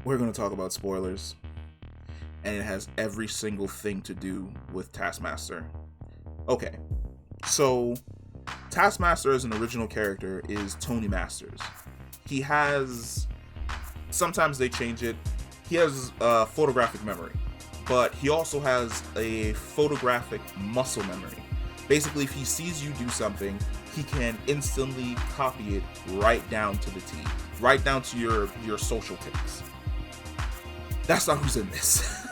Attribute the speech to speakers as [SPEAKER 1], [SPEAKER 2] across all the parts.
[SPEAKER 1] We're going to talk about spoilers, and it has every single thing to do with Taskmaster. Okay, so Taskmaster as an original character is Tony Masters. He has, sometimes they change it, he has a photographic memory, but he also has a photographic muscle memory. Basically, if he sees you do something, he can instantly copy it right down to the T, right down to your social tics. That's not who's in this.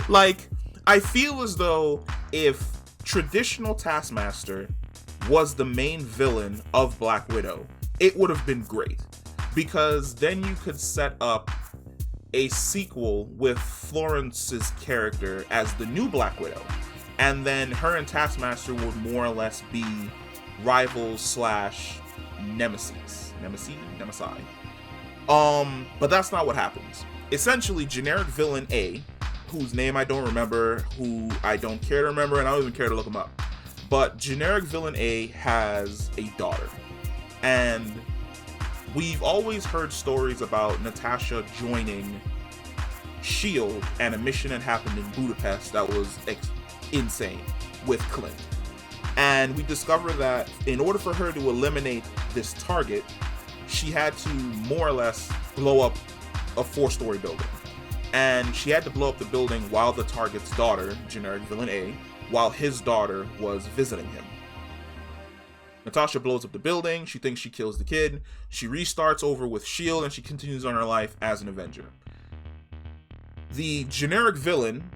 [SPEAKER 1] Like, I feel as though if traditional Taskmaster was the main villain of Black Widow, it would have been great. Because then you could set up a sequel with Florence's character as the new Black Widow. And then her and Taskmaster would more or less be rivals slash nemesis. Nemesi? But that's not what happens. Essentially, generic villain A, whose name I don't remember, who I don't care to remember, and I don't even care to look him up. But generic villain A has a daughter. And we've always heard stories about Natasha joining S.H.I.E.L.D. and a mission that happened in Budapest that was insane with Clint. And we discovered that in order for her to eliminate this target, she had to more or less blow up a 4-story building. And she had to blow up the building while the target's daughter, generic villain A, while his daughter was visiting him. Natasha blows up the building, she thinks she kills the kid, she restarts over with S.H.I.E.L.D. and she continues on her life as an Avenger. The generic villain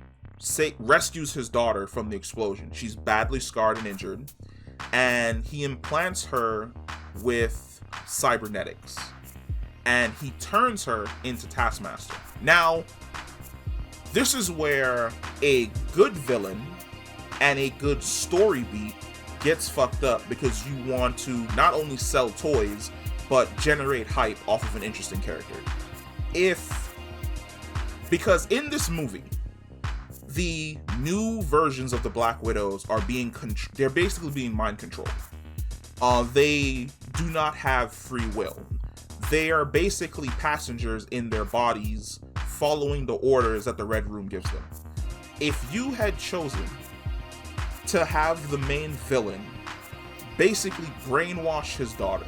[SPEAKER 1] rescues his daughter from the explosion. She's badly scarred and injured, and he implants her with cybernetics, and he turns her into Taskmaster. Now, this is where a good villain and a good story beat gets fucked up, because you want to not only sell toys, but generate hype off of an interesting character. Because in this movie, the new versions of the Black Widows are they're basically being mind controlled. They do not have free will. They are basically passengers in their bodies, following the orders that the Red Room gives them. If you had chosen to have the main villain basically brainwash his daughter,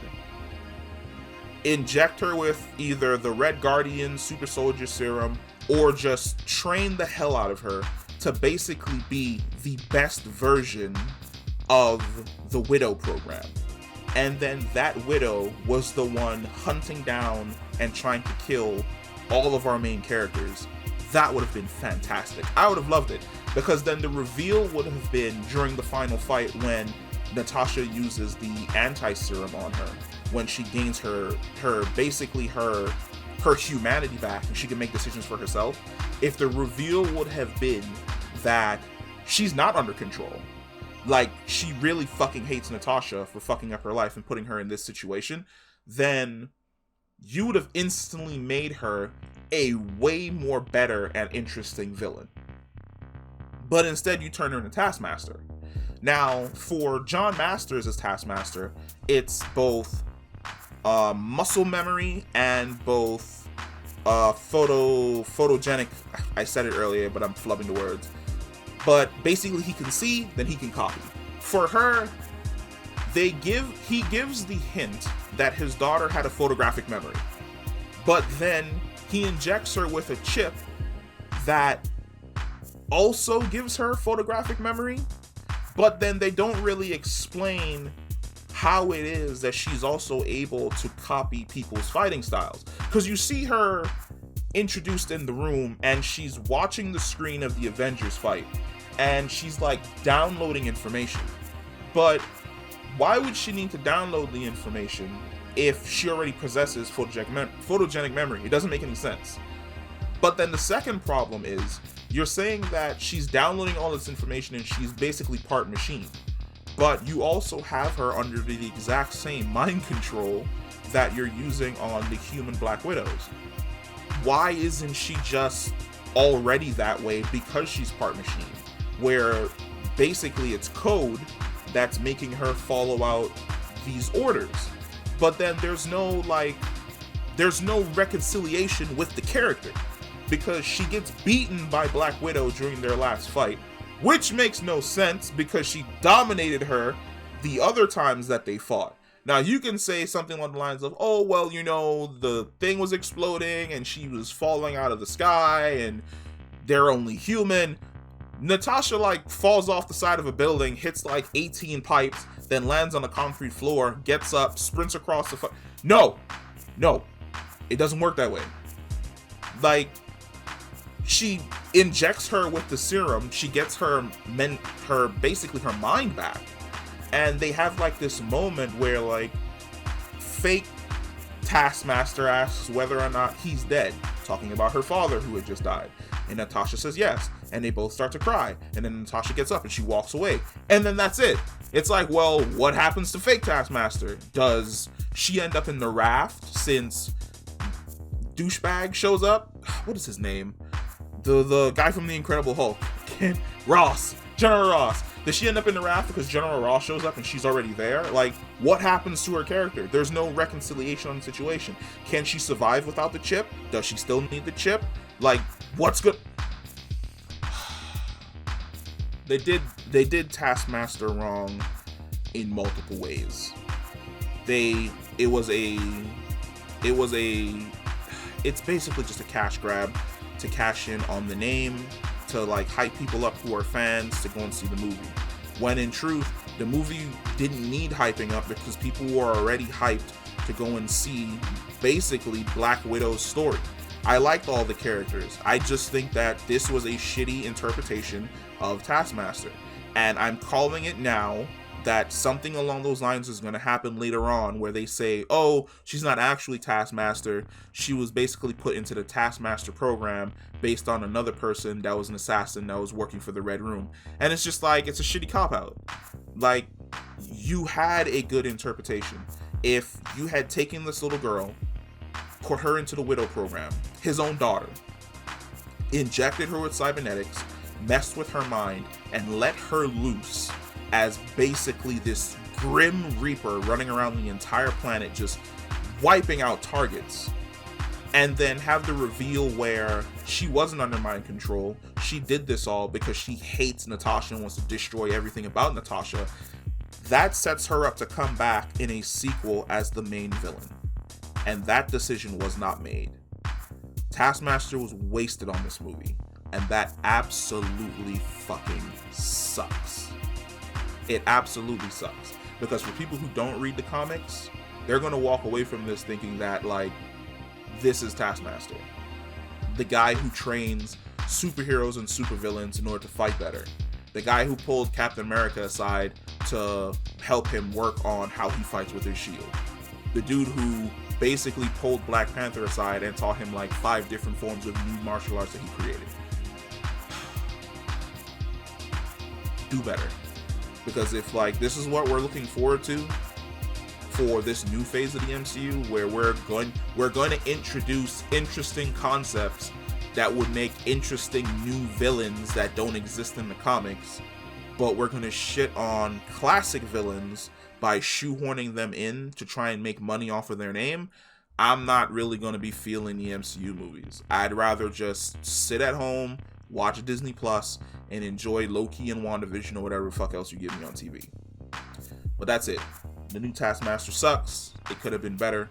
[SPEAKER 1] inject her with either the Red Guardian Super Soldier Serum, or just train the hell out of her to basically be the best version of the Widow program, and then that Widow was the one hunting down and trying to kill all of our main characters, that would have been fantastic. I would have loved it, because then the reveal would have been during the final fight when Natasha uses the anti-serum on her, when she gains her humanity back and she can make decisions for herself. If the reveal would have been that she's not under control, like she really fucking hates Natasha for fucking up her life and putting her in this situation, then you would have instantly made her a way more better and interesting villain. But instead you turn her into Taskmaster. Now, for John Masters as Taskmaster, it's both muscle memory and both photogenic. I said it earlier, but I'm flubbing the words. But basically, he can see, then he can copy. For her, he gives the hint that his daughter had a photographic memory, but then he injects her with a chip that also gives her photographic memory, but then they don't really explain how it is that she's also able to copy people's fighting styles. Because you see her introduced in the room and she's watching the screen of the Avengers fight and she's like downloading information. But why would she need to download the information if she already possesses photogenic memory? It doesn't make any sense. But then the second problem is, you're saying that she's downloading all this information and she's basically part machine, but you also have her under the exact same mind control that you're using on the human Black Widows. Why isn't she just already that way because she's part machine, where basically it's code that's making her follow out these orders? But then there's no there's no reconciliation with the character because she gets beaten by Black Widow during their last fight, which makes no sense because she dominated her the other times that they fought. Now, you can say something along the lines of, oh, well, you know, the thing was exploding and she was falling out of the sky and they're only human. Natasha, like, falls off the side of a building, hits, like, 18 pipes, then lands on the concrete floor, gets up, sprints across the... No! It doesn't work that way. Like, she injects her with the serum, she gets basically her mind back. And they have, like, this moment where, like, fake Taskmaster asks whether or not he's dead, talking about her father who had just died. And Natasha says yes, and they both start to cry. And then Natasha gets up and she walks away. And then that's it. It's like, well, what happens to fake Taskmaster? Does she end up in the raft since douchebag shows up? What is his name? The guy from the Incredible Hulk. General Ross. Does she end up in the raft because General Ross shows up and she's already there? Like, what happens to her character? There's no reconciliation on the situation. Can she survive without the chip? Does she still need the chip? Like, what's good? They did Taskmaster wrong in multiple ways. It's basically just a cash grab to cash in on the name, to like hype people up who are fans to go and see the movie. When in truth, the movie didn't need hyping up because people were already hyped to go and see basically Black Widow's story. I liked all the characters. I just think that this was a shitty interpretation of Taskmaster. And I'm calling it now that something along those lines is going to happen later on where they say, oh, she's not actually Taskmaster. She was basically put into the Taskmaster program based on another person that was an assassin that was working for the Red Room. And it's just like, it's a shitty cop-out. Like, you had a good interpretation. If you had taken this little girl, put her into the Widow program, his own daughter, injected her with cybernetics, messed with her mind, and let her loose as basically this grim reaper running around the entire planet just wiping out targets, and then have the reveal where she wasn't under mind control, she did this all because she hates Natasha and wants to destroy everything about Natasha, that sets her up to come back in a sequel as the main villain. And that decision was not made. Taskmaster was wasted on this movie, and that absolutely fucking sucks. It absolutely sucks. Because for people who don't read the comics, they're going to walk away from this thinking that, like, this is Taskmaster. The guy who trains superheroes and supervillains in order to fight better. The guy who pulled Captain America aside to help him work on how he fights with his shield. The dude who basically pulled Black Panther aside and taught him like 5 different forms of new martial arts that he created. Do better. Because if like this is what we're looking forward to for this new phase of the MCU, where we're going to introduce interesting concepts that would make interesting new villains that don't exist in the comics, but we're going to shit on classic villains by shoehorning them in to try and make money off of their name, I'm not really going to be feeling the MCU movies. I'd rather just sit at home, watch Disney Plus, and enjoy Loki and WandaVision or whatever the fuck else you give me on TV. But that's it. The new Taskmaster sucks. It could have been better.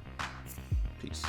[SPEAKER 1] Peace.